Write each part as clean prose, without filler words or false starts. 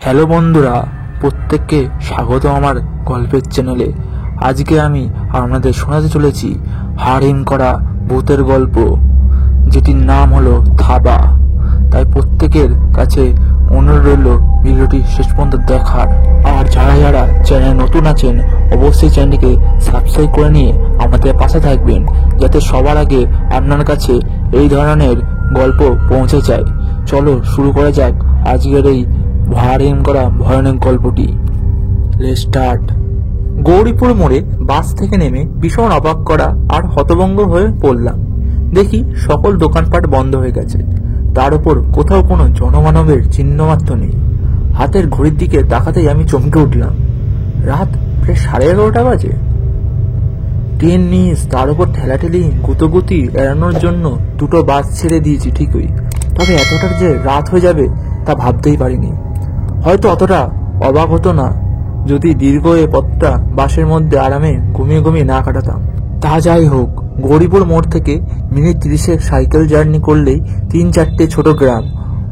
Hello বন্ধুরা, প্রত্যেককে স্বাগত আমার গল্পের চ্যানেলে। আজকে আমি আপনাদের শোনাতে চলেছি হাড়হিম করা ভূতের গল্প, যেটির নাম হলো থাবা। তাই প্রত্যেকের কাছে অনুরোধ রইল ভিডিওটি শেষ পর্যন্ত দেখার। আর যারা যারা চ্যানেল নতুন আছেন অবশ্যই চ্যানেলটিকে সাবস্ক্রাইব করে নিয়ে আমাদের পাশে থাকবেন, যাতে সবার আগে আপনার কাছে এই ধরনের গল্প পৌঁছে যায়। চলো শুরু করা যাক আজকের এই হাড়হিম করা ভয়ানক গল্পটি। Let's start. গৌরীপুর মোড়ে বাস থেকে নেমে ভীষণ অবাক করা আর হতভম্ব হয়ে পড়লাম। দেখি সকল দোকানপাট বন্ধ হয়ে গেছে, তার উপর কোথাও কোনো জনমানবের চিহ্নমাত্র নেই। হাতের ঘড়ির দিকে তাকাতেই আমি চমকে উঠলাম। রাত প্রায় 11:30 বাজে। ট্রেন মিস, তার উপর ঠেলাঠেলি গুতোগুতি এড়ানোর জন্য দুটো বাস ছেড়ে দিয়েছি ঠিকই, তবে এতটা যে রাত হয়ে যাবে তা ভাবতেই পারিনি। হয়তো অতটা অবাক হতো না যদি দীর্ঘ এ পথটা বাসের মধ্যে আরামে ঘুমিয়ে ঘুমিয়ে না কাটাতাম। তা যাই হোক, গৌরীপুর মোড় থেকে মিনিট 30 সাইকেল জার্নি করলেই 3-4টে ছোট গ্রাম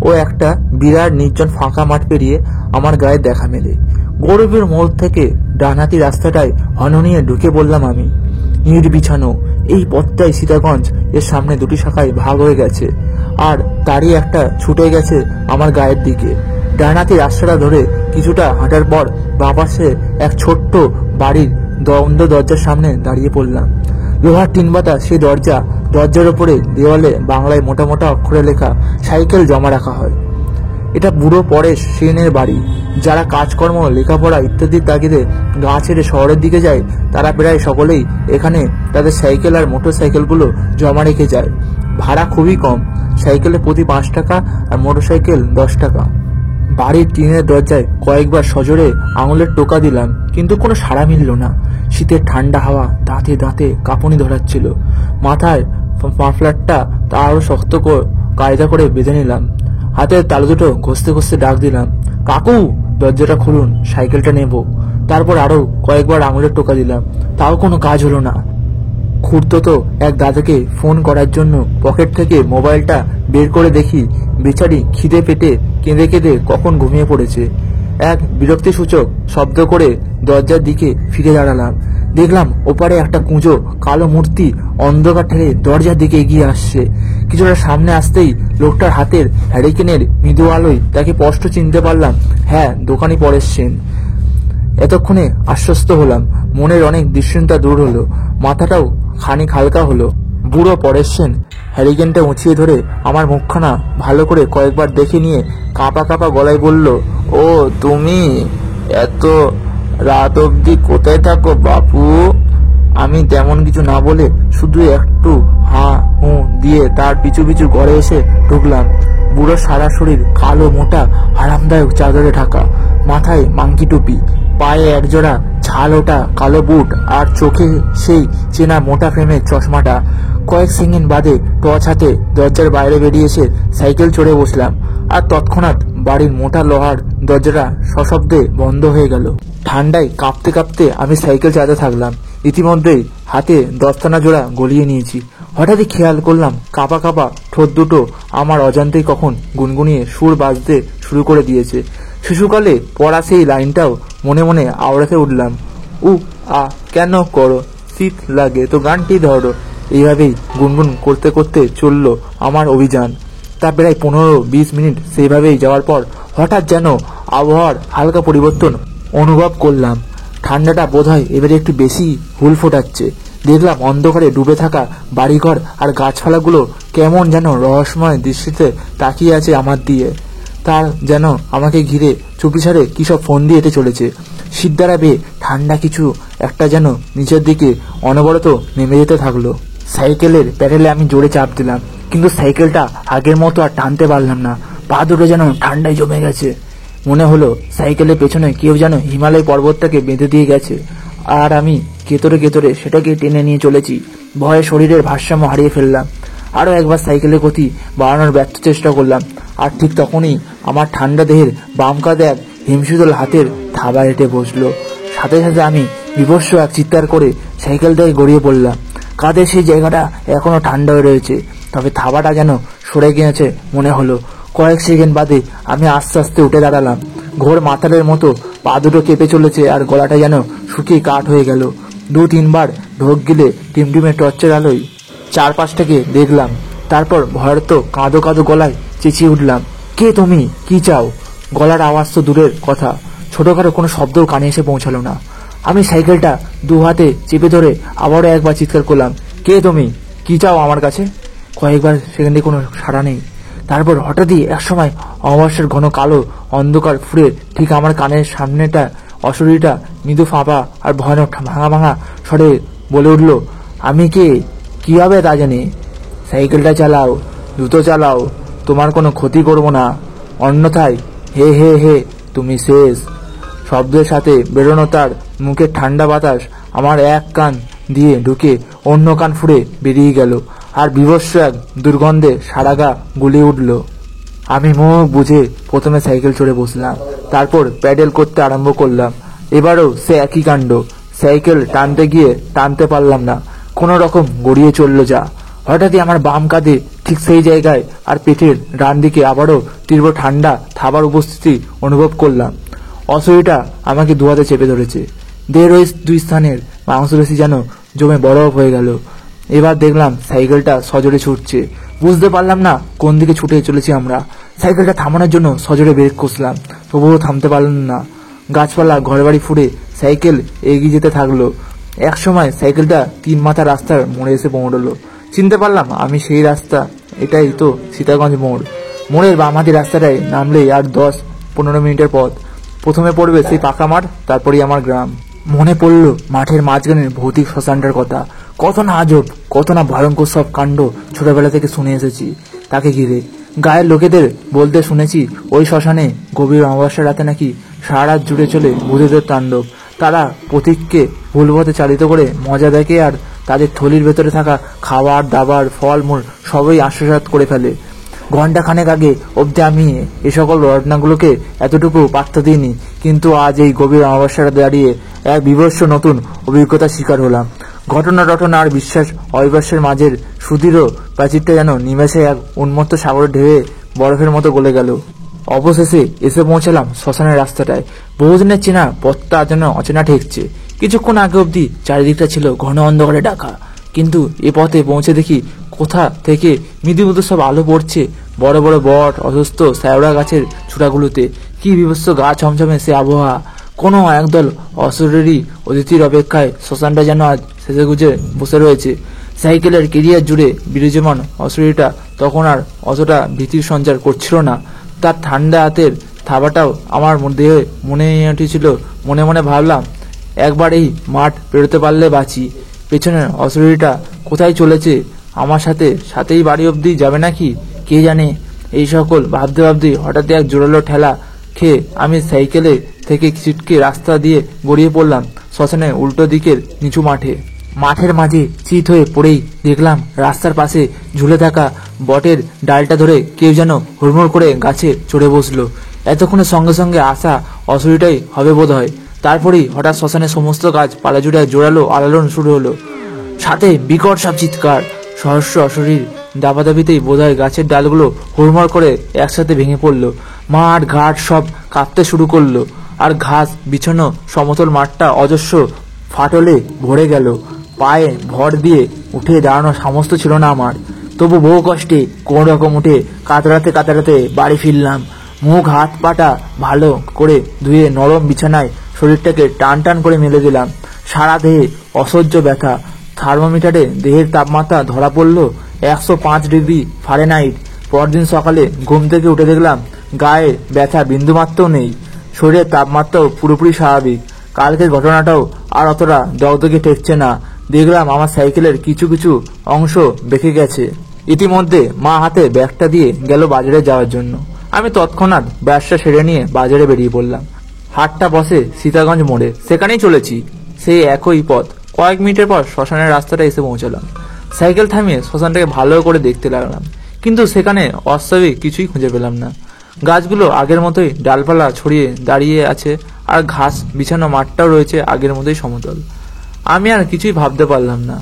ও একটা বিরাট নির্জন ফাঁকা মাঠ পেরিয়ে আমার গায়ে দেখা মেলে। গৌরীপুর মোড় থেকে ডানহাতি রাস্তাটায় হনহনিয়ে ঢুকে বললাম আমি। ইট বিছানো এই পথটাই সীতাগঞ্জ এর সামনে দুটি শাখায় ভাগ হয়ে গেছে, আর তারই একটা ছুটে গেছে আমার গায়ের দিকে। ডানহাতি রাস্তাটা ধরে কিছুটা হাঁটার পর বাঁ পাশে এক ছোট্ট বাড়ির দ্বন্দ্ব দরজার সামনে দাঁড়িয়ে পড়লাম। লোহার টিনবাতা সেই দরজার উপরে দেওয়ালে বাংলায় মোটা মোটা অক্ষরে লেখা সাইকেল জমা রাখা হয়। এটা বুড়ো পরেশ সেনের বাড়ি। যারা কাজকর্ম, লেখাপড়া ইত্যাদির তাগিদে গা ছেড়ে শহরের দিকে যায়, তারা প্রায় সকলেই এখানে তাদের সাইকেল আর মোটর সাইকেলগুলো জমা রেখে যায়। ভাড়া খুবই কম, সাইকেলে প্রতি 5 টাকা আর মোটর সাইকেল 10 টাকা। বাড়ির টিনের দরজায় কয়েকবার সজোরে আঙুলের টোকা দিলাম, কিন্তু কোনো সাড়া মিলল না। শীতের ঠান্ডা হাওয়া দাঁতে দাঁতে কাঁপুনি ধরাচ্ছিল। মাথায় মাফলারটা তা আরো শক্ত কায়দা করে বেঁধে নিলাম। হাতের তালু দুটো ঘষতে ঘষতে ডাক দিলাম, কাকু দরজাটা খুলুন, সাইকেলটা নেব। তারপর আরো কয়েকবার আঙুলের টোকা দিলাম, তাও কোনো কাজ হলো না। খুড়তো এক দাদাকে ফোন করার জন্য পকেট থেকে মোবাইলটা বের করে দেখি বেচারি খিদে পেটে কেঁদে কেঁদে কখন ঘুমিয়ে পড়েছে। এক বিরক্তিসূচক শব্দ করে দরজার দিকে ফিরে দাঁড়ালাম। দেখলাম ওপারে একটা কুঁজো কালো মূর্তি অন্ধকার ঠেলে দরজার দিকে এগিয়ে আসছে। কিছুটা সামনে আসতেই লোকটার হাতের হ্যারিকেনের মৃদু আলোয় তাকে স্পষ্ট চিনতে পারলাম। হ্যাঁ, দোকানি পরেশ সেন। এতক্ষণে আশ্বস্ত হলাম, মনের অনেক দুশ্চিন্তা দূর হলো, মাথাটাও খানিক হালকা হলো। বুড়ো পরেশ সেন হ্যারিকেনটা উঁচিয়ে ধরে আমার মুখখানা ভালো করে কয়েকবার দেখে নিয়ে কাঁপা কাঁপা গলায় বলল, ও তুমি এত রাত অবধি কোথায় থাকো বাপু? আমি তেমন কিছু না বলে শুধু একটু হাঁ হুঁ দিয়ে তার পিছু পিছু ঘরে এসে ঢুকলাম। বুড়ো সারা শরীর কালো মোটা আরামদায়ক চাদরে ঢাকা, মাথায় মাংকি টুপি, পায়ে একজোড়া ঝাল ওটা কালো বুট, আর চোখে সেই চেনা মোটা ফ্রেমের চশমাটা। কয়েক সেকেন্ড বাদে টর্চ হাতে দরজার বাইরে বেরিয়ে এসে সাইকেল চড়ে বসলাম, আর তৎক্ষণাৎ বাড়ির মোটা লোহার দরজাটা সশব্দে বন্ধ হয়ে গেল। ঠান্ডায় কাঁপতে কাঁপতে আমি সাইকেল চালাতে থাকলাম। ইতিমধ্যেই হাতে 10 জোড়া গলিয়ে নিয়েছি। হঠাৎই খেয়াল করলাম কাঁপা কাঁপা ঠোঁট দুটো আমার অজান্তেই কখন গুনগুনিয়ে সুর বাজতে শুরু করে দিয়েছে। শিশুকালে পড়া সেই লাইনটাও মনে মনে আওড়াতে উঠলাম, উ আ কেন করো, শীত লাগে তো গানটি ধরো। এইভাবেই গুনগুন করতে করতে চলল আমার অভিযান। তা প্রায় 15-20 মিনিট সেইভাবেই যাওয়ার পর হঠাৎ যেন আবহাওয়ার হালকা পরিবর্তন অনুভব করলাম। ঠান্ডাটা বোধহয় এবারে একটু বেশি হুল ফোটাচ্ছে। দেখলাম অন্ধকারে ডুবে থাকা বাড়িঘর আর গাছপালাগুলো কেমন যেন রহস্যময় দৃষ্টিতে তাকিয়ে আছে আমার দিয়ে। তার যেন আমাকে ঘিরে চুপিসারে কি সব ফোন দিয়ে এতে চলেছে। শীতদ্বারা বেয়ে ঠান্ডা কিছু একটা যেন নিচের দিকে অনবরত নেমে যেতে থাকলো। সাইকেলের প্যাডেলে আমি জোরে চাপ দিলাম, কিন্তু সাইকেলটা আগের মতো আর টানতে পারলাম না। পা দুটো যেন ঠান্ডায় জমে গেছে। মনে হলো সাইকেলের পেছনে কেউ যেন হিমালয় পর্বতটাকে বেঁধে দিয়ে গেছে, আর আমি কেতরে কেতরে সেটাকে টেনে নিয়ে চলেছি। ভয়ে শরীরের ভারসাম্য হারিয়ে ফেললাম। আরও একবার সাইকেলের গতি বাড়ানোর ব্যর্থ চেষ্টা করলাম, আর ঠিক তখনই আমার ঠান্ডা দেহের বাম কাঁধে এক হিমশীতল হাতের থাবা হেঁটে বসলো। সাথে সাথে আমি বিভৎস এক চিৎকার করে সাইকেল থেকে গড়িয়ে পড়লাম। কাঁধের সেই জায়গাটা এখনো ঠান্ডা হয়ে রয়েছে, তবে থাবাটা যেন সরে গিয়েছে মনে হলো। কয়েক সেকেন্ড বাদে আমি আস্তে আস্তে উঠে দাঁড়ালাম। ঘোর মাতালের মতো পা দুটো কেঁপে চলেছে আর গলাটা যেন শুকিয়ে কাঠ হয়ে গেল। 2-3 বার ঢোক গিলে টিমটিমে টর্চের আলোয় চারপাশটাকে দেখলাম। তারপর ভয়ার্ত কাঁদো কাঁদো গলায় চেঁচিয়ে উঠলাম, কে তুমি, কি চাও? গলার আওয়াজ তো দূরের কথা, ছোটখাটো কোনো শব্দও কানে এসে পৌঁছালো না। আমি সাইকেলটা 2 হাতে চেপে ধরে আবারও একবার চিৎকার করলাম, কে তুমি, কি চাও আমার কাছে? কয়েকবার সেখান থেকে কোনো সাড়া নেই। তারপর হঠাৎই একসময় অমাবস্যার ঘন কালো অন্ধকার ফুরে ঠিক আমার কানের সামনেটা অশরীরটা মৃদু ফাঁপা আর ভয়ানক ভাঙা ভাঙা স্বরে বলে উঠল, আমি কে, কি হবে তা জানি? সাইকেলটা চালাও, দ্রুত চালাও, তোমার কোনো ক্ষতি করব না, অন্যথায় হে হে হে তুমি শেষ। শব্দের সাথে বেরোনো তার মুখের ঠান্ডা বাতাস আমার এক কান দিয়ে ঢুকে অন্য কান ফুঁড়ে বেরিয়ে গেল, আর বিভৎস এক দুর্গন্ধে সারা গা গুলিয়ে উঠল। আমি মুখ বুঝে প্রথমে সাইকেল চড়ে বসলাম, তারপর প্যাডেল করতে আরম্ভ করলাম। এবারও সে একই কাণ্ড, সাইকেল টানতে গিয়ে টানতে পারলাম না, কোনো রকম গড়িয়ে চলল যা। হঠাৎই আমার বাম কাঁধে ঠিক সেই জায়গায় আর পেটের ডান দিকে আবারও তীব্র ঠান্ডা থাবার উপস্থিতি অনুভব করলাম। অশরীরটা আমাকে 2 হাতে চেপে ধরেছে। দেহের ওই 2 স্থানের মাংসপেশি যেন জমে বরফ হয়ে গেল। এবার দেখলাম সাইকেলটা সজোরে ছুটছে। বুঝতে পারলাম না কোন দিকে ছুটে চলেছি আমরা। সাইকেলটা থামানোর জন্য সজোরে ব্রেক কষলাম, তবুও থামতে পারলাম না। গাছপালা ঘরবাড়ি ফুঁড়ে সাইকেল এগিয়ে যেতে থাকলো। একসময় সাইকেলটা 3 মাথা রাস্তার মোড়ে এসে পৌঁছলো। চিনতে পারলাম আমি সেই রাস্তা, এটাই তো সীতাগঞ্জ মোড়। মোড়ের বামহাতি রাস্তাটায় নামলেই আর 10-15 মিনিটের পথ। প্রথমে পড়বে সেই পাকা মাঠ, তারপরেই আমার গ্রাম। মনে পড়ল মাঠের মাঝখানের ভৌতিক শ্মশানটার কথা। কত না আজব, কত না ভয়ঙ্কর সব কাণ্ড ছোটবেলা থেকে শুনে এসেছি তাকে ঘিরে। গায়ের লোকেদের বলতে শুনেছি ওই শ্মশানে গভীর অমাবস্যার রাতে নাকি সারা রাত জুড়ে চলে ভূতেদের তাণ্ডব। তারা প্রতীককে ভুল পথে চালিত করে মজা দেখে আর তাদের থলির ভেতরে থাকা খাবার দাবার ফলমূল সবই আত্মসাৎ করে ফেলে। ঘণ্টাখানেক আগে অবধি আমি এ সকল ঘটনাগুলোকে এতটুকু পাত্তা দিইনি, কিন্তু আজ এই গভীর অমাবস্যাটা দাঁড়িয়ে এক বিভৎস নতুন অভিজ্ঞতার শিকার হলাম। ঘটনা আর বিশ্বাস অবিশ্বাসের মাঝের সুদৃঢ় প্রাচীরটা যেন নিমেষে এক উন্মত্ত সাগরের ঢেউয়ে বরফের মতো গলে গেল। অবশেষে এসে পৌঁছালাম শ্মশানের রাস্তাটায়। বহুদিনের চেনা পথটা যেন অচেনা ঠেকছে। কিছুক্ষণ আগে অবধি চারিদিকটা ছিল ঘন অন্ধকারে ঢাকা, কিন্তু এ পথে পৌঁছে দেখি কোথা থেকে মৃদু মৃদু সব আলো পড়ছে। বড় বড় বট, অসুস্থ শ্যাওড়া গাছের চূড়াগুলোতে কি বিভৎস গা ছমছমে সে আবহাওয়া। কোনো একদল অশরীরী অতিথির অপেক্ষায় শ্মশানটা যেন আজ সেজে গুজে বসে রয়েছে। সাইকেলের কেরিয়ার জুড়ে বিরাজমান অশরীরটা তখন আর অতটা ভীতির সঞ্চার করছিল না। তার ঠান্ডা হাতের থাবাটাও আমার দেহে মনে উঠেছিল। মনে মনে ভাবলাম, একবার এই মাঠ পেরোতে পারলে বাঁচি। পেছনের অশরীরটা কোথায় চলেছে, আমার সাথেই বাড়ি অবধি যাবে নাকি কে জানে। এই সকল ভাবতে ভাবতে হঠাৎ এক জোরালো ঠেলা খেয়ে আমি সাইকেলে থেকে ছিটকে রাস্তা দিয়ে গড়িয়ে পড়লাম শ্মশানের উল্টো দিকের নিচু মাঠে। মাঠের মাঝে চিত হয়ে পড়েই দেখলাম রাস্তার পাশে ঝুলে থাকা বটের ডালটা ধরে কেউ যেন হুড়মুড় করে গাছে চড়ে বসলো। এতক্ষণে সঙ্গে সঙ্গে আসা অশরীরটাই হবে বোধ হয়। তারপরেই হঠাৎ শ্মশানের সমস্ত গাছ পালা জুড়ে জোরালো আলোড়ন শুরু হলো, সাথে বিকট সব চিৎকার। সহস্র অশরীর দাবাদাবিতেই বোধহয় গাছের ডালগুলো হুড়মুড় করে একসাথে ভেঙে পড়লো। মাঠ ঘাট সব কাঁপতে শুরু করলো, আর ঘাস বিছানো সমতল মাঠটা অজস্র ফাটলে ভরে গেল। পায়ে ভর দিয়ে উঠে দাঁড়ানোর সামর্থ্য ছিল না আমার, তবু বহু কষ্টে কোন রকম উঠে কাতরাতে বাড়ি ফিরলাম। মুখ হাত পাটা ভালো করে ধুয়ে নরম বিছানায় শরীরটাকে টান টান করে মেলে দিলাম। সারা দেহে অসহ্য ব্যথা। থার্মোমিটারে দেহের তাপমাত্রা ধরা পড়ল 105 ডিগ্রি ফারেনহাইট। পরদিন সকালে ঘুম থেকে উঠে দেখলাম গায়ে ব্যথা বিন্দুমাত্রও নেই, শরীরের তাপমাত্রাও পুরোপুরি স্বাভাবিক। কালকের ঘটনাটাও আর অতটা দগদগে ঠেকছে না। দেখলাম আমার সাইকেলের কিছু কিছু অংশ বেঁকে গেছে। ইতিমধ্যে মা হাতে ব্যাগটা দিয়ে গেল বাজারে যাওয়ার জন্য। আমি তৎক্ষণাৎ ব্যবসা সেরে নিয়ে বাজারে বেরিয়ে পড়লাম। হাটটা বসে সীতাগঞ্জ মোড়ে, সেখানেই চলেছি। সেই একই পথ। কয়েক মিনিটের পর শ্মশানের রাস্তাটা এসে পৌঁছালাম। সাইকেল থামিয়ে শ্মশানটাকে ভালো করে দেখতে লাগলাম, কিন্তু সেখানে অস্বাভাবিক কিছুই খুঁজে পেলাম না। গাছগুলো আগের মতোই ডালপালা ছড়িয়ে দাঁড়িয়ে আছে, আর ঘাস বিছানো মাঠটাও রয়েছে আগের মতোই সমতল। আমি আর কিছুই ভাবতে পারলাম না।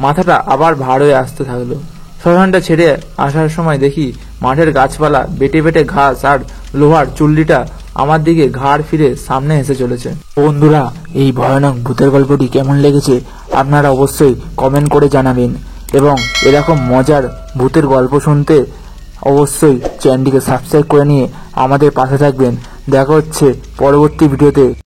মাথাটা আবার ভার হয়ে আসতে থাকলো। শ্মশানটা ছেড়ে আসার সময় দেখি মাঠের গাছপালা, বেটে বেটে ঘাস আর লোহার চুল্লিটা আমার দিকে ঘাড় ফিরে সামনে এসে চলেছে। বন্ধুরা, এই ভয়ানক ভূতের গল্পটি কেমন লেগেছে আপনারা অবশ্যই কমেন্ট করে জানাবেন, এবং এরকম মজার ভূতের গল্প শুনতে অবশ্যই চ্যানেলটিকে সাবস্ক্রাইব করে নিয়ে আমাদের পাশে থাকবেন। দেখা হচ্ছে পরবর্তী ভিডিওতে।